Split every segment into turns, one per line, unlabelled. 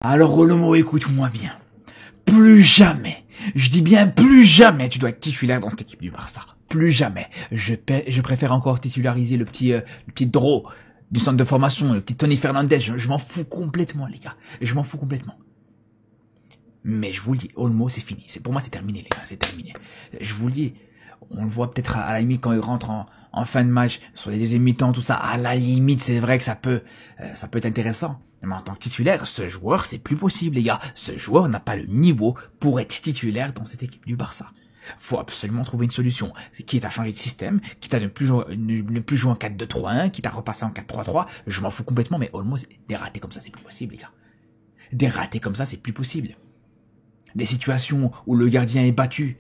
Alors Olomo, écoute-moi bien. Plus jamais, je dis bien plus jamais, tu dois être titulaire dans cette équipe du Barça. Plus jamais. Je préfère encore titulariser le petit Dro du centre de formation, le petit Tony Fernandez. Je m'en fous complètement, les gars. Je m'en fous complètement. Mais je vous le dis, Olmo, c'est fini. Pour moi, c'est terminé, les gars. C'est terminé. Je vous le dis. On le voit peut-être à la limite quand il rentre en fin de match, sur les deuxièmes mi-temps, tout ça. À la limite, c'est vrai que ça peut être intéressant. Mais en tant que titulaire, ce joueur, c'est plus possible, les gars. Ce joueur n'a pas le niveau pour être titulaire dans cette équipe du Barça. Faut absolument trouver une solution. Quitte à changer de système, quitte à ne plus jouer en 4-2-3-1, quitte à repasser en 4-3-3. Je m'en fous complètement, mais Olmo, des ratés comme ça, c'est plus possible, les gars. Des ratés comme ça, c'est plus possible. Des situations où le gardien est battu,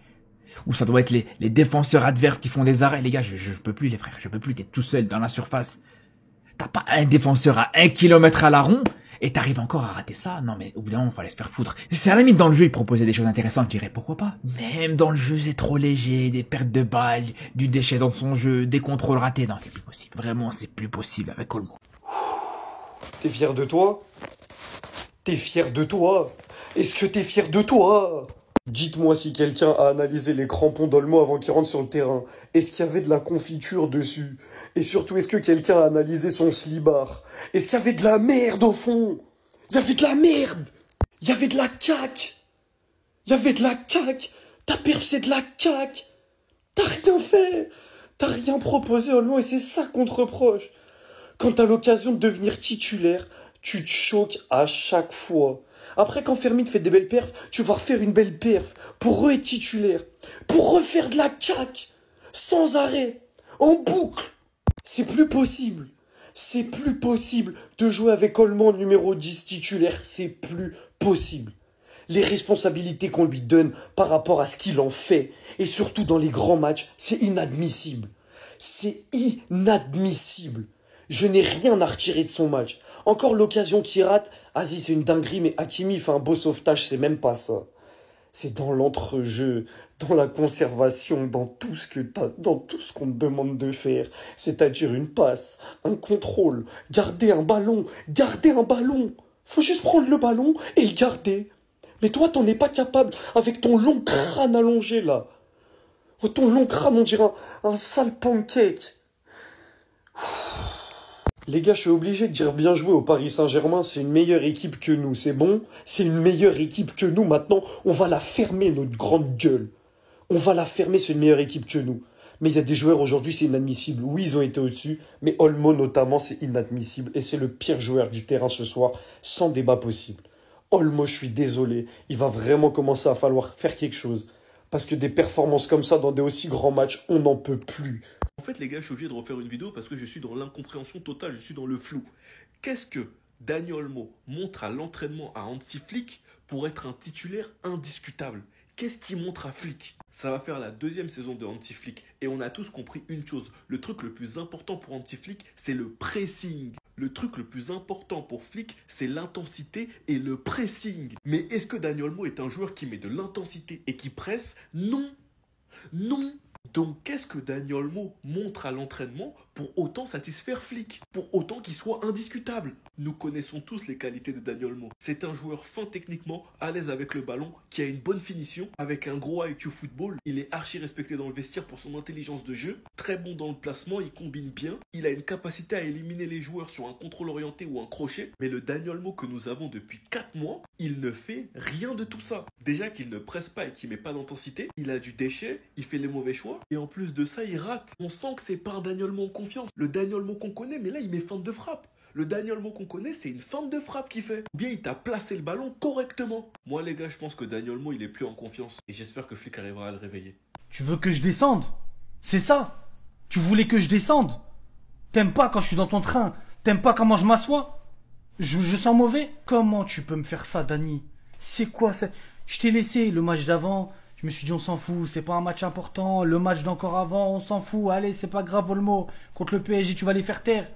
où ça doit être les défenseurs adverses qui font des arrêts. Les gars, je peux plus, les frères. Je peux plus, t'es tout seul dans la surface. T'as pas un défenseur à 1 kilomètre à la ronde et t'arrives encore à rater ça. Non, mais au bout d'un moment, il fallait se faire foutre. C'est à la limite dans le jeu, il proposait des choses intéressantes. Je dirais, pourquoi pas? Même dans le jeu, c'est trop léger. Des pertes de balles, du déchet dans son jeu, des contrôles ratés. Non, c'est plus possible. Vraiment, c'est plus possible avec Olmo.
T'es fier de toi? T'es fier de toi? Est-ce que t'es fier de toi? Dites-moi si quelqu'un a analysé les crampons d'Olmo avant qu'il rentre sur le terrain. Est-ce qu'il y avait de la confiture dessus? Et surtout, est-ce que quelqu'un a analysé son slibard? Est-ce qu'il y avait de la merde au fond? Il y avait de la merde! Il y avait de la caque! Il y avait de la caque! Ta perf, c'est de la caque! T'as rien fait! T'as rien proposé, Olmo, et c'est ça qu'on te reproche. Quand t'as l'occasion de devenir titulaire, tu te choques à chaque fois. Après, quand Fermin fait des belles perfs, tu vas refaire une belle perf pour re-être titulaire, pour refaire de la caque, sans arrêt, en boucle. C'est plus possible. C'est plus possible de jouer avec Olmo numéro 10 titulaire. C'est plus possible. Les responsabilités qu'on lui donne par rapport à ce qu'il en fait, et surtout dans les grands matchs, c'est inadmissible. C'est inadmissible. Je n'ai rien à retirer de son match. Encore l'occasion qu'il rate, Aziz c'est une dinguerie, mais Hakimi fait un beau sauvetage, c'est même pas ça. C'est dans l'entrejeu, dans la conservation, dans tout ce qu'on te demande de faire. C'est-à-dire une passe, un contrôle, garder un ballon. Faut juste prendre le ballon et le garder. Mais toi, t'en es pas capable avec ton long crâne allongé, là. Ton long crâne, on dirait un sale pancake. Les gars, je suis obligé de dire bien joué au Paris Saint-Germain, c'est une meilleure équipe que nous, c'est bon? C'est une meilleure équipe que nous, maintenant, on va la fermer, notre grande gueule. On va la fermer, c'est une meilleure équipe que nous. Mais il y a des joueurs aujourd'hui, c'est inadmissible. Oui, ils ont été au-dessus, mais Olmo notamment, c'est inadmissible. Et c'est le pire joueur du terrain ce soir, sans débat possible. Olmo, je suis désolé, il va vraiment commencer à falloir faire quelque chose. Parce que des performances comme ça dans des aussi grands matchs, on n'en peut plus.
En fait, les gars, je suis obligé de refaire une vidéo parce que je suis dans l'incompréhension totale, je suis dans le flou. Qu'est-ce que Dani Olmo montre à l'entraînement à Hansi Flick pour être un titulaire indiscutable? Qu'est-ce qu'il montre à Flick? Ça va faire la deuxième saison de Hansi Flick et on a tous compris une chose. Le truc le plus important pour Hansi Flick, c'est le pressing. Le truc le plus important pour Flick, c'est l'intensité et le pressing. Mais est-ce que Dani Olmo est un joueur qui met de l'intensité et qui presse? Non. Non. Donc qu'est-ce que Dani Olmo montre à l'entraînement pour autant satisfaire Flick, pour autant qu'il soit indiscutable? Nous connaissons tous les qualités de Dani Olmo. C'est un joueur fin techniquement, à l'aise avec le ballon, qui a une bonne finition, avec un gros IQ football. Il est archi respecté dans le vestiaire pour son intelligence de jeu, très bon dans le placement, il combine bien. Il a une capacité à éliminer les joueurs sur un contrôle orienté ou un crochet. Mais le Dani Olmo que nous avons depuis 4 mois, il ne fait rien de tout ça. Déjà qu'il ne presse pas et qu'il met pas d'intensité, il a du déchet, il fait les mauvais choix. Et en plus de ça, il rate. On sent que c'est pas un Dani Olmo en confiance. Le Dani Olmo qu'on connaît, mais là, il met feinte de frappe. Le Dani Olmo qu'on connaît, c'est une feinte de frappe qu'il fait. Ou bien il t'a placé le ballon correctement. Moi, les gars, je pense que Dani Olmo, il est plus en confiance. Et j'espère que Flick arrivera à le réveiller.
Tu veux que je descende? C'est ça? Tu voulais que je descende? T'aimes pas quand je suis dans ton train? T'aimes pas comment je m'assois? Je sens mauvais? Comment tu peux me faire ça, Dani? C'est quoi ça? Je t'ai laissé le match d'avant. Je me suis dit, on s'en fout, c'est pas un match important. Le match d'encore avant, on s'en fout. Allez, c'est pas grave, Olmo. Contre le PSG, tu vas les faire taire.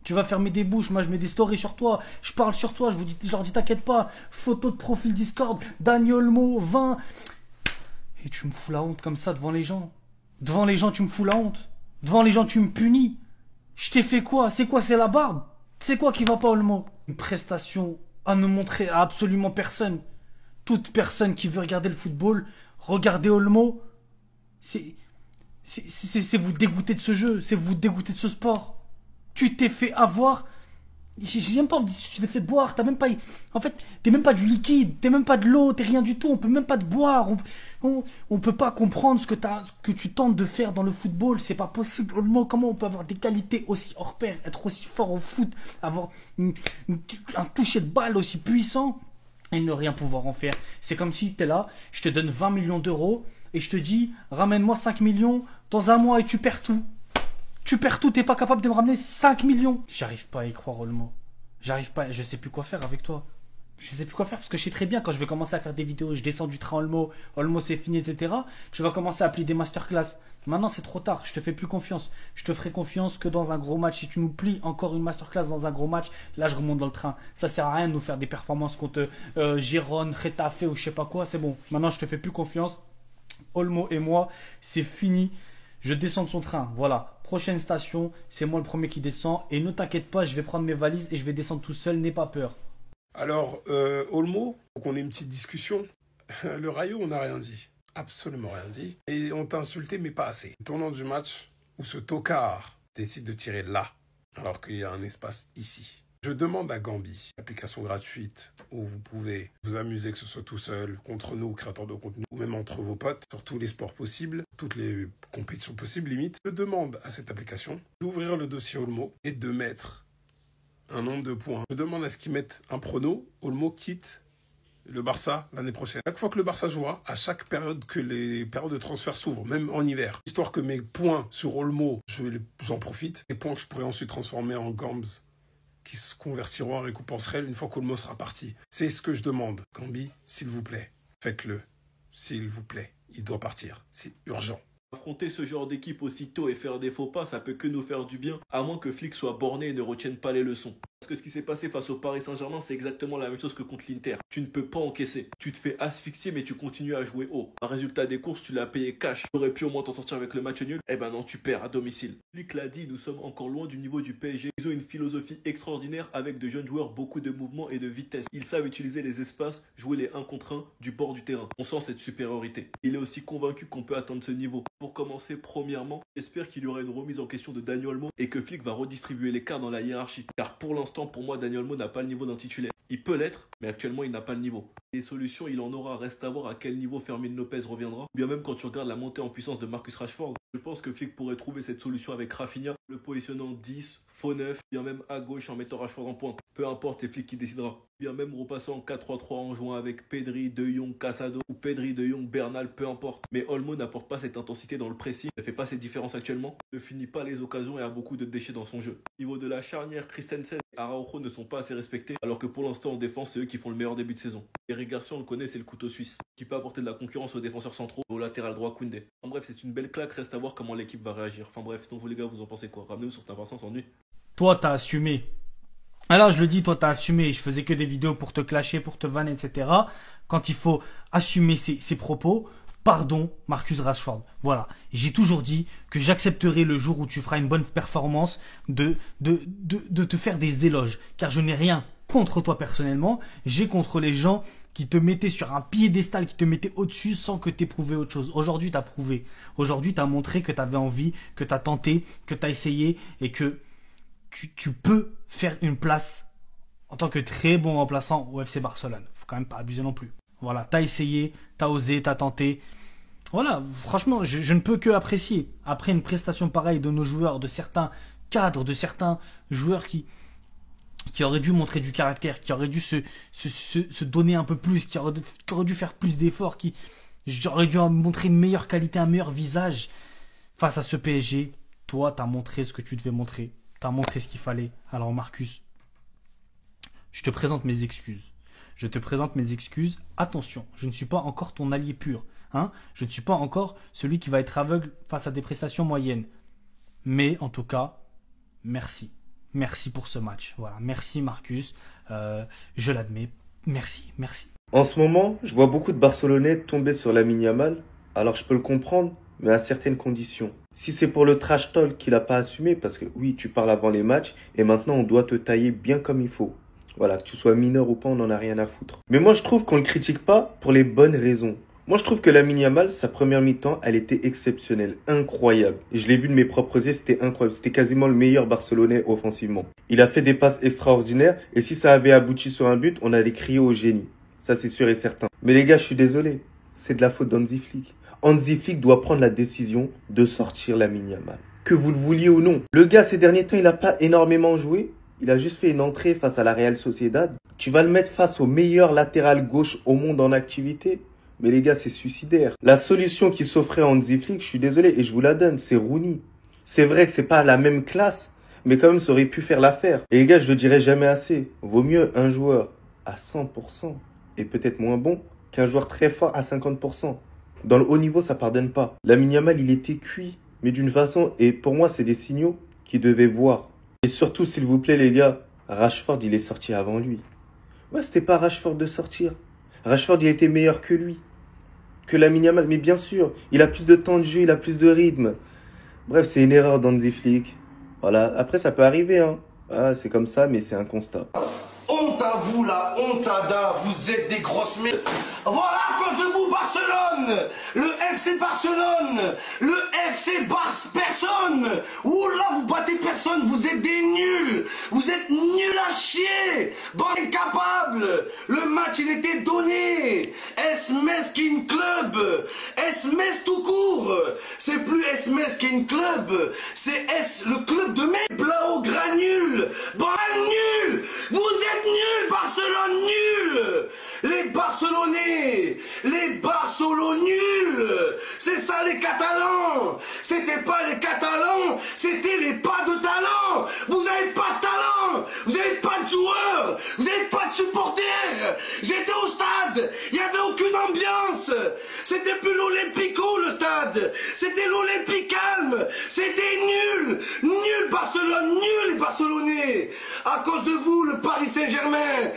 Tu vas fermer des bouches. Moi, je mets des stories sur toi. Je parle sur toi. Je leur dis, t'inquiète pas. Photo de profil Discord. Dani Olmo, 20. Et tu me fous la honte comme ça devant les gens. Devant les gens, tu me fous la honte. Devant les gens, tu me punis. Je t'ai fait quoi? C'est quoi? C'est la barbe? C'est quoi qui va pas, Olmo? Une prestation à ne montrer à absolument personne. Toute personne qui veut regarder le football, regardez Olmo. C'est vous dégoûter de ce jeu, c'est vous dégoûter de ce sport. Tu t'es fait avoir. J'ai même pas envie de dire, tu t'es fait boire, t'as même pas. En fait, t'es même pas du liquide, t'es même pas de l'eau, t'es rien du tout, on peut même pas te boire. On peut pas comprendre ce que tu tentes de faire dans le football, c'est pas possible. Comment on peut avoir des qualités aussi hors pair, être aussi fort au foot, avoir un toucher de balle aussi puissant et ne rien pouvoir en faire. C'est comme si t'es là, je te donne 20 millions d'euros et je te dis, ramène-moi 5 millions dans un mois et tu perds tout. Tu perds tout, t'es pas capable de me ramener 5 millions. J'arrive pas à y croire, Olmo. J'arrive pas, je sais plus quoi faire avec toi. Je sais plus quoi faire parce que je sais très bien quand je vais commencer à faire des vidéos, je descends du train Olmo, Olmo c'est fini, etc. Je vais commencer à appeler des masterclass. Maintenant c'est trop tard, je te fais plus confiance. Je te ferai confiance que dans un gros match. Si tu nous plies encore une masterclass dans un gros match, là je remonte dans le train. Ça sert à rien de nous faire des performances contre Gérone, Retafe ou je sais pas quoi, c'est bon. Maintenant je te fais plus confiance. Olmo et moi, c'est fini. Je descends de son train, voilà. Prochaine station, c'est moi le premier qui descend. Et ne t'inquiète pas, je vais prendre mes valises et je vais descendre tout seul, n'aie pas peur.
Alors, Olmo, faut qu'on ait une petite discussion. Le Rayo, on n'a rien dit. Absolument rien dit. Et on t'a insulté, mais pas assez. Tournant du match où ce tocard décide de tirer là, alors qu'il y a un espace ici. Je demande à Gambi, application gratuite où vous pouvez vous amuser, que ce soit tout seul, contre nous, créateurs de contenu, ou même entre vos potes, sur tous les sports possibles, toutes les compétitions possibles, limite. Je demande à cette application d'ouvrir le dossier Olmo et de mettre un nombre de points. Je demande à ce qu'ils mettent un prono. Olmo quitte le Barça l'année prochaine. Chaque fois que le Barça jouera, à chaque période que les périodes de transfert s'ouvrent, même en hiver, histoire que mes points sur Olmo, j'en profite, les points que je pourrais ensuite transformer en Gambs, qui se convertiront en récompense réelle une fois qu'Olmo sera parti. C'est ce que je demande. Gambi, s'il vous plaît, faites-le. S'il vous plaît, il doit partir. C'est urgent.
Affronter ce genre d'équipe aussitôt et faire des faux pas, ça peut que nous faire du bien, à moins que Flick soit borné et ne retienne pas les leçons. Parce que ce qui s'est passé face au Paris Saint-Germain, c'est exactement la même chose que contre l'Inter. Tu ne peux pas encaisser. Tu te fais asphyxier, mais tu continues à jouer haut. Un résultat des courses, tu l'as payé cash. Tu aurais pu au moins t'en sortir avec le match nul. Eh ben non, tu perds à domicile. Flick l'a dit, nous sommes encore loin du niveau du PSG. Ils ont une philosophie extraordinaire avec de jeunes joueurs, beaucoup de mouvements et de vitesse. Ils savent utiliser les espaces, jouer les 1 contre 1 du bord du terrain. On sent cette supériorité. Il est aussi convaincu qu'on peut atteindre ce niveau. Pour commencer, premièrement, j'espère qu'il y aura une remise en question de Dani Olmo et que Flick va redistribuer les cartes dans la hiérarchie. Car pour l'instant, pour moi, Dani Olmo n'a pas le niveau d'un titulaire. Il peut l'être, mais actuellement, il n'a pas le niveau. Les solutions, il en aura. Reste à voir à quel niveau Fermin Lopez reviendra. Ou bien même quand tu regardes la montée en puissance de Marcus Rashford, je pense que Flick pourrait trouver cette solution avec Rafinha, le positionnant 10, faux 9, bien même à gauche en mettant Rashford en pointe. Peu importe, c'est Flick qui décidera. Bien même repasser en 4-3-3 en jouant avec Pedri, De Jong, Casado ou Pedri, De Jong, Bernal, peu importe. Mais Olmo n'apporte pas cette intensité dans le pressing, ne fait pas cette différence actuellement, ne finit pas les occasions et a beaucoup de déchets dans son jeu. Au niveau de la charnière, Christensen et Araujo ne sont pas assez respectés, alors que pour l'instant en défense, c'est eux qui font le meilleur début de saison. Eric Garcia, on le connaît, c'est le couteau suisse, qui peut apporter de la concurrence aux défenseurs centraux, au latéral droit Koundé. Enfin bref, c'est une belle claque, reste à voir comment l'équipe va réagir. Enfin bref, sinon vous les gars, vous en pensez quoi? Ramenez-vous sur cette impatience en nuit.
Toi, t'as assumé. Alors, je le dis, toi, t'as assumé. Je faisais que des vidéos pour te clasher, pour te vanner, etc. Quand il faut assumer ses propos, pardon, Marcus Rashford. Voilà. J'ai toujours dit que j'accepterai le jour où tu feras une bonne performance de te faire des éloges. Car je n'ai rien contre toi personnellement. J'ai contre les gens qui te mettaient sur un piédestal, qui te mettaient au-dessus sans que tu aies prouvé autre chose. Aujourd'hui, tu as prouvé. Aujourd'hui, tu as montré que tu avais envie, que tu as tenté, que tu as essayé et que tu peux faire une place en tant que très bon remplaçant au FC Barcelone. Faut quand même pas abuser non plus. Voilà, t'as essayé, t'as osé, t'as tenté. Voilà, franchement, je ne peux que apprécier. Après une prestation pareille de nos joueurs, de certains cadres, de certains joueurs qui auraient dû montrer du caractère, qui auraient dû se donner un peu plus, qui auraient dû faire plus d'efforts, qui auraient dû montrer une meilleure qualité, un meilleur visage. Face à ce PSG, toi, t'as montré ce que tu devais montrer. T'as montré ce qu'il fallait. Alors Marcus, je te présente mes excuses. Je te présente mes excuses. Attention, je ne suis pas encore ton allié pur. Hein, je ne suis pas encore celui qui va être aveugle face à des prestations moyennes. Mais en tout cas, merci. Merci pour ce match. Voilà, merci Marcus. Je l'admets. Merci, merci.
En ce moment, je vois beaucoup de Barcelonais tomber sur Lamine Yamal. Alors je peux le comprendre, mais à certaines conditions. Si c'est pour le trash talk qu'il n'a pas assumé, parce que oui, tu parles avant les matchs, et maintenant on doit te tailler bien comme il faut. Voilà, que tu sois mineur ou pas, on n'en a rien à foutre. Mais moi, je trouve qu'on le critique pas pour les bonnes raisons. Moi, je trouve que Lamine Yamal, sa première mi-temps, elle était exceptionnelle, incroyable. Et je l'ai vu de mes propres yeux, c'était incroyable. C'était quasiment le meilleur Barcelonais offensivement. Il a fait des passes extraordinaires, et si ça avait abouti sur un but, on allait crier au génie. Ça, c'est sûr et certain. Mais les gars, je suis désolé. C'est de la faute d'Hansi Flick. Hansi Flick doit prendre la décision de sortir Lamine Yamal. Que vous le vouliez ou non. Le gars, ces derniers temps, il n'a pas énormément joué. Il a juste fait une entrée face à la Real Sociedad. Tu vas le mettre face au meilleur latéral gauche au monde en activité. Mais les gars, c'est suicidaire. La solution qui s'offrait à Hansi Flick, je suis désolé, et je vous la donne, c'est Rooney. C'est vrai que c'est pas la même classe, mais quand même, ça aurait pu faire l'affaire. Et les gars, je le dirai jamais assez. Vaut mieux un joueur à 100% et peut-être moins bon qu'un joueur très fort à 50%. Dans le haut niveau, ça pardonne pas. Lamine Yamal, il était cuit, mais d'une façon, et pour moi, c'est des signaux qu'il devait voir. Et surtout, s'il vous plaît, les gars, Rashford, il est sorti avant lui. Ouais, c'était pas Rashford de sortir. Rashford, il était meilleur que lui, que Lamine Yamal. Mais bien sûr, il a plus de temps de jeu, il a plus de rythme. Bref, c'est une erreur d'Hansi Flick. Voilà, après, ça peut arriver, hein. Ah, c'est comme ça, mais c'est un constat.
Honte à vous, la honte à da, vous êtes des grosses merdes. Voilà à cause de vous, Barcelone, le FC Barcelone, le FC personne. Oula, vous battez personne, vous êtes des nuls, vous êtes nuls à chier, bande incapable. Le match, il était donné. S-Metz King Club, S-Metz tout court, c'est plus S-Metz King Club, c'est le club de mes Blau Granule, bande nuls, vous êtes nuls, Barcelone nuls. Les Barcelonais, les Barcelos nuls, c'est ça les Catalans. C'était pas les Catalans, c'était les pas de talent. Vous avez pas de talent, vous avez pas de joueurs, vous avez pas de supporters. J'étais au stade, il y avait aucune ambiance. C'était plus l'Olympico le stade, c'était l'Olympique calme. C'était nul, nul Barcelone, nul les Barcelonais. À cause de vous, le Paris Saint-Germain.